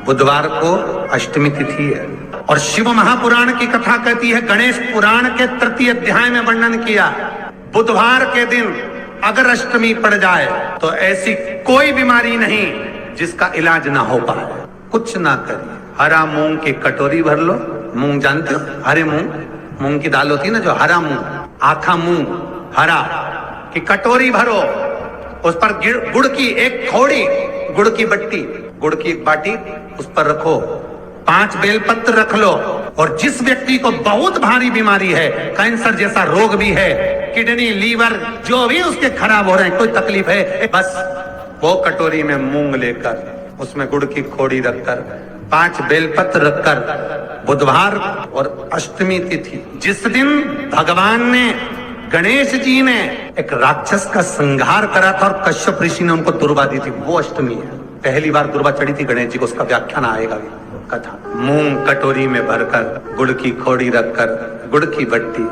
बुधवार को अष्टमी तिथि है और शिव महापुराण की कथा कहती है, गणेश पुराण के तृतीय अध्याय में वर्णन किया, बुधवार के दिन अगर अष्टमी पड़ जाए तो ऐसी कोई बीमारी नहीं जिसका इलाज ना हो पाए। कुछ ना करिए, हरा मूंग की कटोरी भर लो। मूंग जानते हो, हरे मूंग, मूंग की दाल होती है ना, जो हरा मूंग, आखा मूंग हरा की कटोरी भरो, उस पर गुड़ की एक खोड़ी, गुड़ की बट्टी, गुड़ की एक बाटी उस पर रखो, 5 बेलपत्र रख लो। और जिस व्यक्ति को बहुत भारी बीमारी है, कैंसर जैसा रोग भी है, किडनी लीवर जो भी उसके खराब हो रहे हैं, कोई तकलीफ है, बस वो कटोरी में मूंग लेकर उसमें गुड़ की खोड़ी रखकर 5 बेलपत्र रखकर, बुधवार और अष्टमी तिथि जिस दिन भगवान ने, गणेश जी ने एक राक्षस का संहार करा था और कश्यप ऋषि ने उनको दुर्वा दी थी, वो अष्टमी है। पहली बार दुर्वा चढ़ी थी गणेश जी को, उसका व्याख्यान आएगा कथा। मूंग कटोरी में भरकर, गुड़ की खोड़ी रखकर, गुड़ की बट्टी,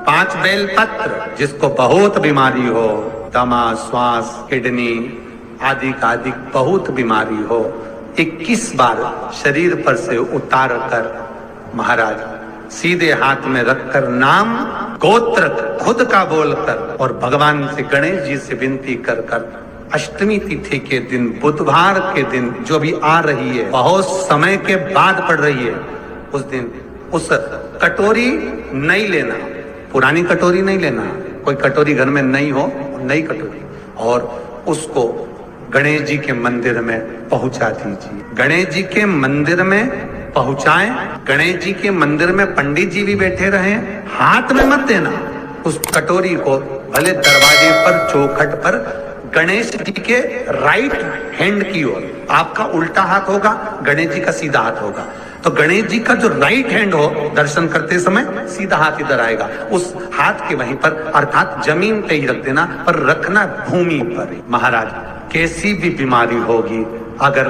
5 बेलपत्र, जिसको बहुत बीमारी हो, दमा, श्वास, किडनी आदि का आदि बहुत बीमारी हो, 21 बार शरीर पर से उतार कर महाराज सीधे हाथ में रखकर नाम गोत्र खुद का बोलकर और भगवान से, गणेश जी से विनती कर कर अष्टमी तिथि के दिन, बुधवार के दिन जो भी आ रही है, बहुत समय के बाद पड़ रही है, उस दिन उस कटोरी नहीं लेना, पुरानी कटोरी नहीं लेना, कोई कटोरी घर में नहीं हो, नई कटोरी, और उसको गणेश जी के मंदिर में पहुंचा दीजिए। गणेश जी के मंदिर में पहुंचाएं, गणेश जी के मंदिर में पंडित जी भी बैठे रहे, हाथ में मत देना उस कटोरी को, भले दरवाजे पर, चौखट पर, गणेश जी के राइट हैंड की ओर, आपका उल्टा हाथ होगा, गणेश जी का सीधा हाथ होगा, तो गणेश जी का जो राइट हैंड हो, दर्शन करते समय सीधा हाथ इधर आएगा, उस हाथ के वहीं पर, अर्थात जमीन पे ही रख देना, पर रखना भूमि पर। महाराज कैसी भी बीमारी होगी, अगर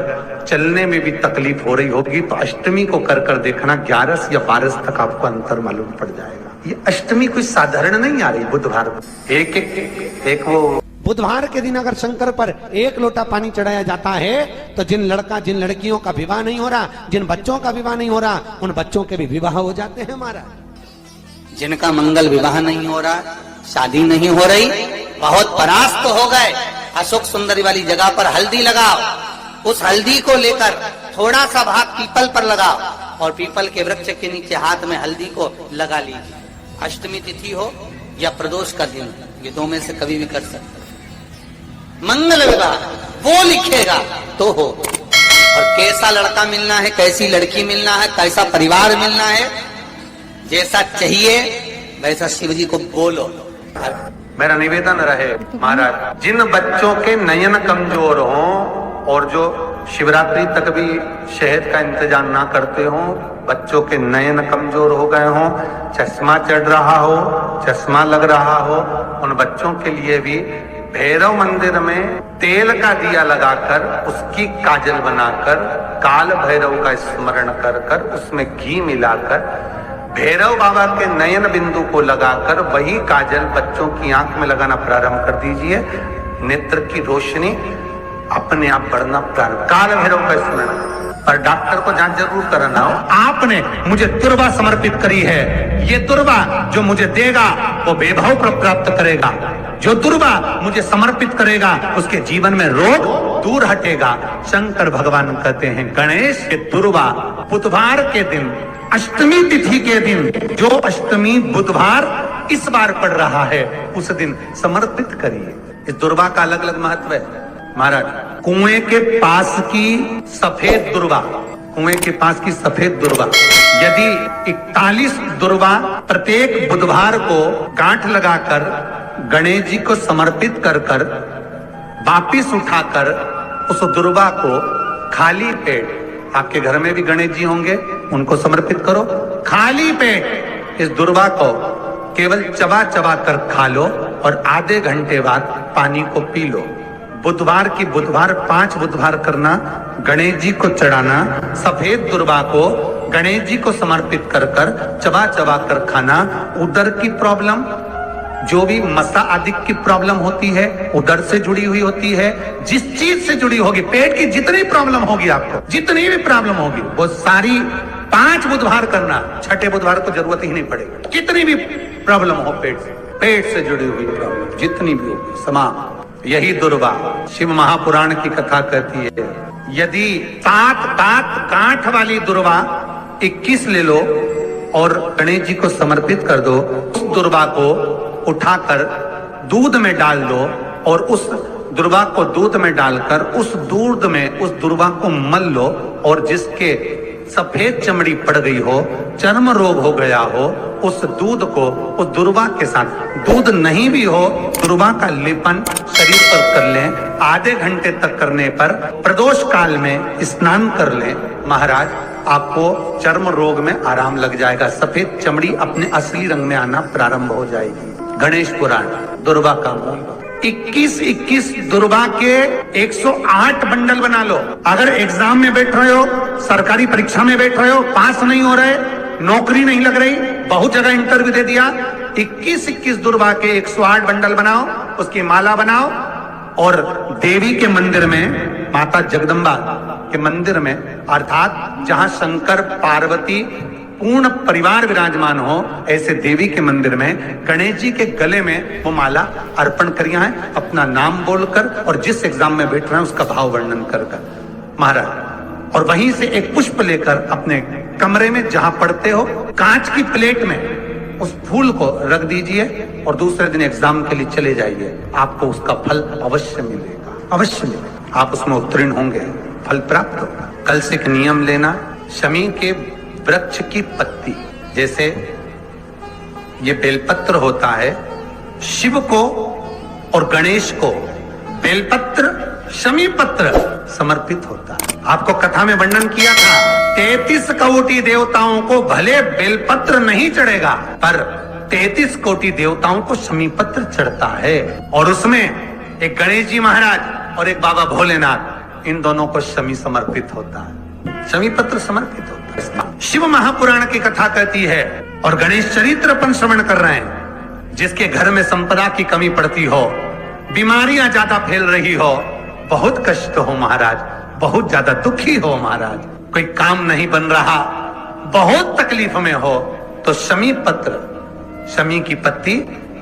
चलने में भी तकलीफ हो रही होगी, तो अष्टमी को कर कर देखना, 11 या 12 तक आपको अंतर मालूम पड़ जाएगा। ये अष्टमी कोई साधारण नहीं आ रही, बुधवार एक वो बुधवार के दिन अगर शंकर पर 1 लोटा पानी चढ़ाया जाता है, तो जिन लड़कियों का विवाह नहीं हो रहा, जिन बच्चों का विवाह नहीं हो रहा, उन बच्चों के भी विवाह हो जाते हैं महाराज। जिनका मंगल विवाह नहीं हो रहा, शादी नहीं हो रही, बहुत परास्त हो गए, अशोक सुंदरी वाली जगह पर हल्दी लगाओ, उस हल्दी को लेकर थोड़ा सा भाग पीपल पर लगाओ और पीपल के वृक्ष के नीचे हाथ में हल्दी को लगा लीजिए। अष्टमी तिथि हो या प्रदोष का दिन, ये 2 में से कभी भी कर सकते। मंगल विवाह वो लिखेगा तो हो, और कैसा लड़का मिलना है, कैसी लड़की मिलना है, कैसा परिवार मिलना है, जैसा चाहिए वैसा शिव जी को बोलो। मेरा निवेदन रहे महाराज, जिन बच्चों के नयन कमजोर हों और जो शिवरात्रि तक भी शहद का इंतजाम ना करते हों, बच्चों के नयन कमजोर हो गए हों, चश्मा चढ़ रहा हो, चश्मा लग रहा हो, उन बच्चों के लिए भी भैरव मंदिर में तेल का दिया लगाकर, उसकी काजल बनाकर, काल भैरव का स्मरण कर कर, उसमें घी मिलाकर, भैरव बाबा के नयन बिंदु को लगाकर वही काजल बच्चों की आंख में लगाना प्रारंभ कर दीजिए। नेत्र की रोशनी अपने आप बढ़ना प्रारंभ, काल भैरव का स्मरण। पर डॉक्टर को जांच जरूर कराना हो। आपने मुझे दुर्वा समर्पित करी है, ये दुर्वा जो मुझे देगा वो वैभव प्राप्त करेगा, जो दुर्वा मुझे समर्पित करेगा उसके जीवन में रोग दूर हटेगा। शंकर भगवान कहते हैं, गणेश के दुर्वा बुधवार के दिन, अष्टमी तिथि के दिन, जो अष्टमी बुधवार इस बार पड़ रहा है, उस दिन समर्पित करिए। इस दुर्वा का अलग अलग महत्व है महाराज। कुएं के पास की सफेद दुर्वा, कुएं के पास की सफेद दुर्वा, यदि 41 दुर्वा प्रत्येक बुधवार को गांठ लगाकर गणेश जी को समर्पित कर कर वापिस उठाकर उस दुर्वा को खाली पेट, आपके घर में भी गणेश जी होंगे, उनको समर्पित करो, खाली पेट इस दुर्वा को केवल चबा चबा कर खा लो और आधे घंटे बाद पानी को पी लो। बुधवार की बुधवार 5 बुधवार करना, गणेश जी को चढ़ाना, सफेद दुर्वा को गणेश जी को समर्पित कर कर चबा चबा कर खाना। उदर की प्रॉब्लम, जो भी मसा आदि की प्रॉब्लम होती है, उदर से जुड़ी हुई होती है, जिस चीज से जुड़ी होगी, पेट की जितनी प्रॉब्लम होगी, आपको जितनी भी प्रॉब्लम होगी, वो सारी 5 बुधवार करना, छठे बुधवार को जरूरत ही नहीं पड़ेगी। कितनी भी प्रॉब्लम हो पेट से जुड़ी हुई प्रॉब्लम जितनी भी होगी, समाप्त। यही दुर्वा शिव महापुराण की कथा कहती है। यदि 7 गांठ वाली दुर्वा 21 ले लो और गणेश जी को समर्पित कर दो, उस दुर्वा को उठाकर दूध में डाल दो और उस दुर्वा को दूध में डालकर उस दूध में उस दुर्वा को मल लो, और जिसके सफेद चमड़ी पड़ गई हो, चर्म रोग हो गया हो, उस दूध को उस दुर्वा के साथ, दूध नहीं भी हो, दुर्वा का लेपन शरीर पर कर लें। आधे घंटे तक करने पर प्रदोष काल में स्नान कर लें। महाराज, आपको चर्म रोग में आराम लग जाएगा, सफेद चमड़ी अपने असली रंग में आना प्रारंभ हो जाएगी। गणेश पुराण दुर्वा का मूल। 21 दुर्वा के 108 बंडल बना लो। अगर एग्जाम में बैठ रहे हो, सरकारी परीक्षा में बैठ रहे हो, पास नहीं हो रहे, नौकरी नहीं लग रही, बहुत जगह इंटरव्यू दे दिया, 21 दुर्वा के 108 बंडल बनाओ, उसकी माला बनाओ और देवी के मंदिर में, माता जगदम्बा के मंदिर में, अर्थात जहां शंकर पार्वती पूर्ण परिवार विराजमान हो, ऐसे देवी के मंदिर में गणेश जी के गले में वो माला अर्पण करिया है, अपना नाम बोलकर और जिस एग्जाम में बैठ रहे हैं उसका भाव वर्णन कर महाराज। और वहीं से एक पुष्प लेकर अपने कमरे में जहां पढ़ते हो, कांच की प्लेट में उस फूल को रख दीजिए और दूसरे दिन एग्जाम के लिए चले जाइए। आपको उसका फल अवश्य मिलेगा, अवश्य मिलेगा। आप उसमें उत्तीर्ण होंगे, फल प्राप्त होगा। कल से एक नियम लेना, शमी के वृक्ष की पत्ती, जैसे ये बेलपत्र होता है, शिव को और गणेश को बेलपत्र, शमी पत्र समर्पित होता है। आपको कथा में वर्णन किया था, 33 कोटि देवताओं को भले बेलपत्र नहीं चढ़ेगा, पर 33 कोटि देवताओं को शमी पत्र चढ़ता है। और उसमें एक गणेश जी महाराज और एक बाबा भोलेनाथ, इन दोनों को शमी समर्पित होता है, शमी पत्र समर्पित होता है। शिव महापुराण की कथा कहती है और गणेश चरित्र अपन श्रवण कर रहे हैं। जिसके घर में संपदा की कमी पड़ती हो, बीमारियां ज्यादा फैल रही हो, बहुत कष्ट हो महाराज, बहुत ज्यादा दुखी हो महाराज, कोई काम नहीं बन रहा, बहुत तकलीफ में हो, तो शमी पत्र, शमी की पत्ती,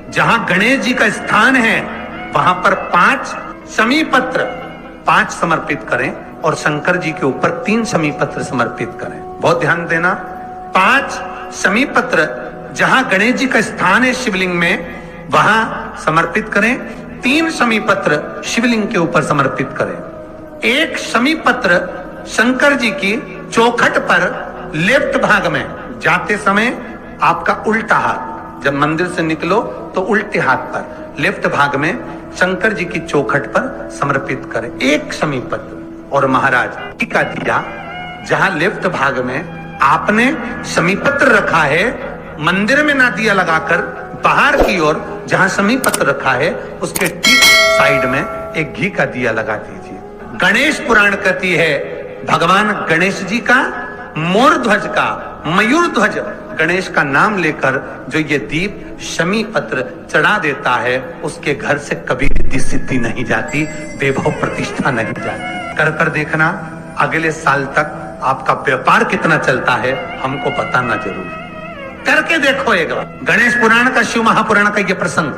जहां गणेश जी का स्थान है वहां पर 5 शमी पत्र 5 समर्पित करें और शंकर जी के ऊपर 3 शमी पत्र समर्पित करें। बहुत ध्यान देना, 5 शमी पत्र जहां गणेश जी का स्थान है शिवलिंग में, वहां समर्पित करें। 3 शमी पत्र शिवलिंग के ऊपर समर्पित करें। 1 शमी पत्र शंकर जी की चौखट पर लेफ्ट भाग में, जाते समय आपका उल्टा हाथ, जब मंदिर से निकलो तो उल्टे हाथ पर लेफ्ट भाग में शंकर जी की चौखट पर समर्पित करें 1 शमी पत्र। और महाराज टीका दिया, जहां लेफ्ट भाग में आपने शमी पत्र रखा है, मंदिर में ना दिया लगाकर बाहर की ओर जहां शमी पत्र रखा है उसके ठीक साइड में एक घी का दिया लगा दीजिए। गणेश पुराण कहती है, भगवान गणेश जी का, मोर ध्वज का, मयूर ध्वज गणेश का नाम लेकर जो ये दीप शमी पत्र चढ़ा देता है, उसके घर से कभी रिद्धि सिद्धि नहीं जाती, वैभव प्रतिष्ठा नहीं जाती। कर देखना, अगले साल तक आपका व्यापार कितना चलता है हमको बताना जरूर, करके देखो एक बार। गणेश पुराण का, शिव महापुराण का ये प्रसंग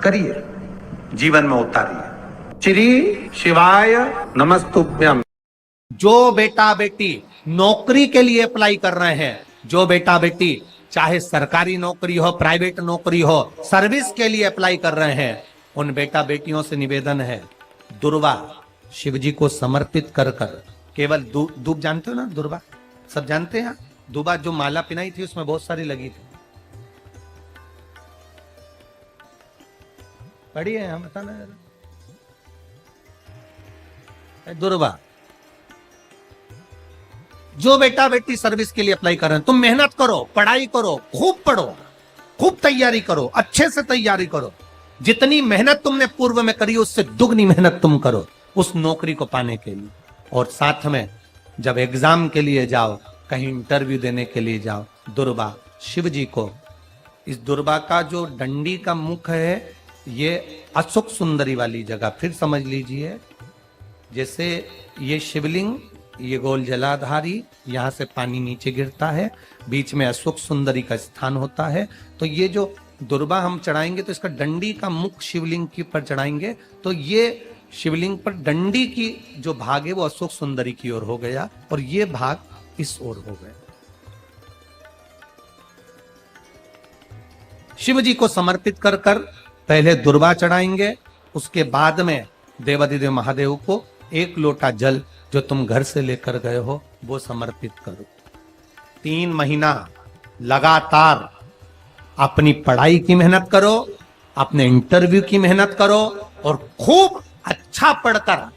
करिए, जीवन में उतारिए। श्री शिवाय नमस्तुभ्यम। जो बेटा बेटी नौकरी के लिए अप्लाई कर रहे हैं, जो बेटा बेटी चाहे सरकारी नौकरी हो, प्राइवेट नौकरी हो, सर्विस के लिए अप्लाई कर रहे हैं, उन बेटा बेटियों से निवेदन है, दुर्वा शिव जी को समर्पित कर केवल दूब जानते हो ना, दुर्वा सब जानते हैं। दुर्वा जो माला पिनाई थी उसमें बहुत सारी लगी थी, पढ़ी है, हम बताना दुर्वा। जो बेटा बेटी सर्विस के लिए अप्लाई कर रहे हैं, तुम मेहनत करो, पढ़ाई करो, खूब पढ़ो, खूब तैयारी करो, अच्छे से तैयारी करो। जितनी मेहनत तुमने पूर्व में करी उससे दुगनी मेहनत तुम करो उस नौकरी को पाने के लिए। और साथ में जब एग्जाम के लिए जाओ, कहीं इंटरव्यू देने के लिए जाओ, दुर्वा शिव जी को इस दुर्वा का जो डंडी का मुख है, ये अशोक सुंदरी वाली जगह, फिर समझ लीजिए जैसे ये शिवलिंग, ये गोल जलाधारी, यहां से पानी नीचे गिरता है, बीच में अशोक सुंदरी का स्थान होता है। तो ये जो दुर्वा हम चढ़ाएंगे तो इसका डंडी का मुख शिवलिंग के पर चढ़ाएंगे, तो ये शिवलिंग पर डंडी की जो भाग है वो अशोक सुंदरी की ओर हो गया और ये भाग इस ओर हो गया। शिव जी को समर्पित कर कर पहले दुर्वा चढ़ाएंगे, उसके बाद में देवाधिदेव महादेव को एक लोटा जल जो तुम घर से लेकर गए हो वो समर्पित करो। 3 महीना लगातार अपनी पढ़ाई की मेहनत करो, अपने इंटरव्यू की मेहनत करो और खूब अच्छा पढ़कर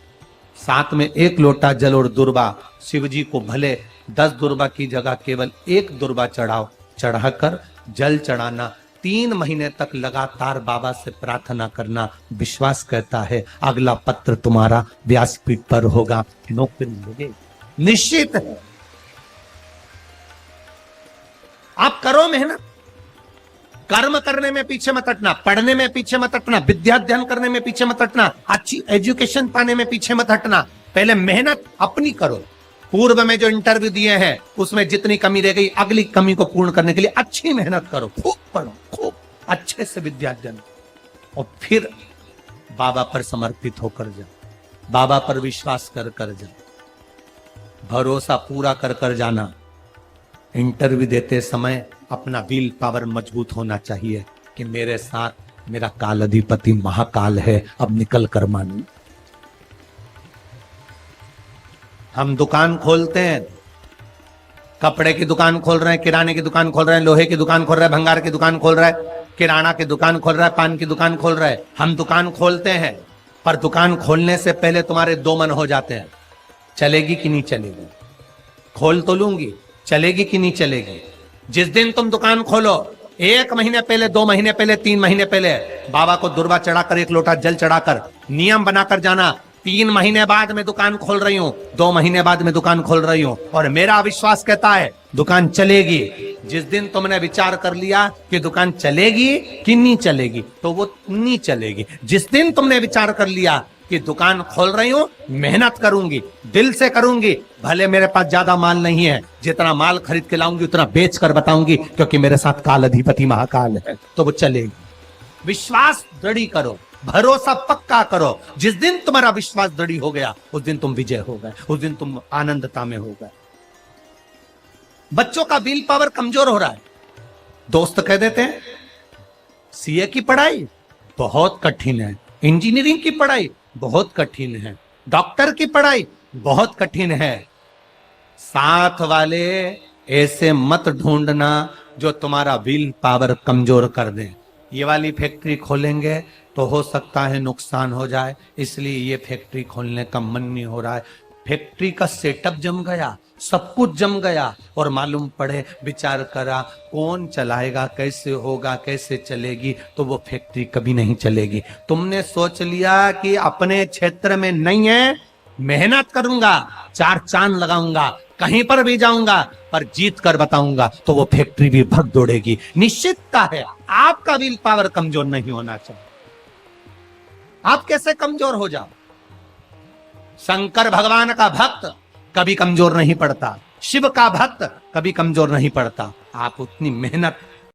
साथ में 1 लोटा जल और दुर्वा, शिव जी को भले 10 दुर्वा की जगह केवल 1 दुर्वा चढ़ाओ, चढ़ाकर जल चढ़ाना, 3 महीने तक लगातार बाबा से प्रार्थना करना। विश्वास कहता है अगला पत्र तुम्हारा व्यासपीठ पर होगा, नौकरी मिलेगी, निश्चित है। आप करो मेहनत, कर्म करने में पीछे मत हटना, पढ़ने में पीछे मत हटना, विद्या अध्ययन करने में पीछे मत हटना, अच्छी एजुकेशन पाने में पीछे मत हटना। पहले मेहनत अपनी करो। पूर्व में जो इंटरव्यू दिए हैं उसमें जितनी कमी रह गई, अगली कमी को पूर्ण करने के लिए अच्छी मेहनत करो, खूब पढ़ो, खूब अच्छे से विद्या अध्ययन, और फिर बाबा पर समर्पित होकर जाओ, बाबा पर विश्वास कर कर जाओ, भरोसा पूरा कर कर जाना। इंटरव्यू देते समय अपना विल पावर मजबूत होना चाहिए कि मेरे साथ मेरा काल अधिपति महाकाल है, अब निकल कर मानू। हम दुकान खोलते हैं, कपड़े की दुकान खोल रहे हैं, किराने की दुकान खोल रहे हैं, लोहे की दुकान खोल रहे हैं, भंगार की दुकान खोल रहे हैं, किराना की दुकान खोल रहा है, पान की दुकान खोल रहा है। हम दुकान खोलते हैं, पर दुकान खोलने से पहले तुम्हारे 2 मन हो जाते हैं, चलेगी कि नहीं चलेगी, खोल तो लूंगी, चलेगी कि नहीं चलेगी। जिस दिन तुम दुकान खोलो 1 महीने पहले, 2 महीने पहले, 3 महीने पहले बाबा को दुर्वा चढ़ाकर 1 लोटा जल चढ़ाकर नियम बनाकर जाना, 3 महीने बाद में दुकान खोल रही हूं, 2 महीने बाद में दुकान खोल रही हूं और मेरा विश्वास कहता है दुकान चलेगी। जिस दिन तुमने विचार कर लिया कि दुकान चलेगी कि नहीं चलेगी, तो वो नहीं चलेगी। जिस दिन तुमने विचार कर लिया कि दुकान खोल रही हूं, मेहनत करूंगी, दिल से करूंगी, भले मेरे पास ज्यादा माल नहीं है, जितना माल खरीद के लाऊंगी उतना बेच कर बताऊंगी, क्योंकि मेरे साथ काल अधिपति महाकाल है, तो वो चलेगी। विश्वास दृढ़ करो, भरोसा पक्का करो। जिस दिन तुम्हारा विश्वास दृढ़ हो गया उस दिन तुम विजय हो गए, उस दिन तुम आनंदता में हो गए। बच्चों का विल पावर कमजोर हो रहा है, दोस्त कह देते हैं सीए की पढ़ाई बहुत कठिन है, इंजीनियरिंग की पढ़ाई बहुत कठिन है, डॉक्टर की पढ़ाई बहुत कठिन है। साथ वाले ऐसे मत ढूंढना जो तुम्हारा विल पावर कमजोर कर दे। ये वाली फैक्ट्री खोलेंगे तो हो सकता है नुकसान हो जाए, इसलिए ये फैक्ट्री खोलने का मन नहीं हो रहा है। फैक्ट्री का सेटअप जम गया, सब कुछ जम गया और मालूम पड़े, विचार करा कौन चलाएगा, कैसे होगा, कैसे चलेगी, तो वो फैक्ट्री कभी नहीं चलेगी। तुमने सोच लिया कि अपने क्षेत्र में नहीं है, मेहनत करूंगा, 4 चांद लगाऊंगा, कहीं पर भी जाऊंगा, पर जीत कर बताऊंगा, तो वो फैक्ट्री भी भग दौड़ेगी। निश्चितता है आपका विल पावर कमजोर नहीं होना चाहिए। आप कैसे कमजोर हो जाओ? शंकर भगवान का भक्त कभी कमजोर नहीं पड़ता, शिव का भक्त कभी कमजोर नहीं पड़ता। आप उतनी मेहनत